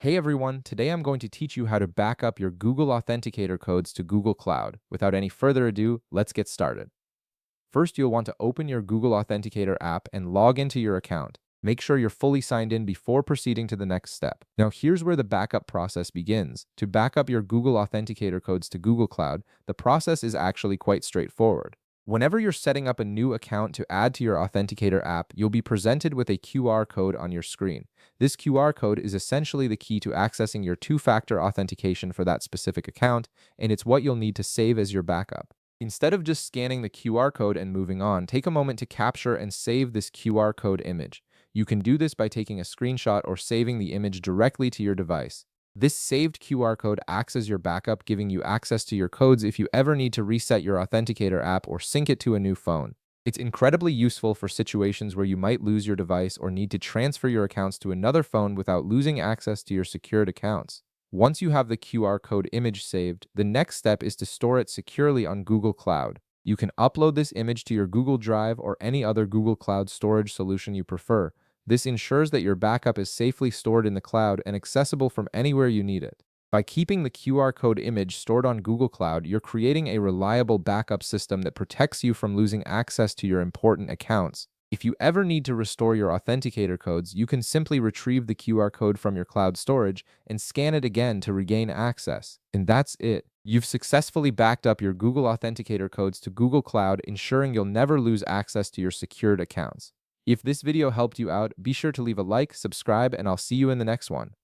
Hey everyone, today I'm going to teach you how to back up your Google Authenticator codes to Google Cloud. Without any further ado, let's get started. First, you'll want to open your Google Authenticator app and log into your account. Make sure you're fully signed in before proceeding to the next step. Now, here's where the backup process begins. To back up your Google Authenticator codes to Google Cloud, the process is actually quite straightforward. Whenever you're setting up a new account to add to your Authenticator app, you'll be presented with a QR code on your screen. This QR code is essentially the key to accessing your two-factor authentication for that specific account, and it's what you'll need to save as your backup. Instead of just scanning the QR code and moving on, take a moment to capture and save this QR code image. You can do this by taking a screenshot or saving the image directly to your device. This saved QR code acts as your backup, giving you access to your codes if you ever need to reset your Authenticator app or sync it to a new phone. It's incredibly useful for situations where you might lose your device or need to transfer your accounts to another phone without losing access to your secured accounts. Once you have the QR code image saved, the next step is to store it securely on Google Cloud. You can upload this image to your Google Drive or any other Google Cloud storage solution you prefer. This ensures that your backup is safely stored in the cloud and accessible from anywhere you need it. By keeping the QR code image stored on Google Cloud, you're creating a reliable backup system that protects you from losing access to your important accounts. If you ever need to restore your Authenticator codes, you can simply retrieve the QR code from your cloud storage and scan it again to regain access. And that's it. You've successfully backed up your Google Authenticator codes to Google Cloud, ensuring you'll never lose access to your secured accounts. If this video helped you out, be sure to leave a like, subscribe, and I'll see you in the next one.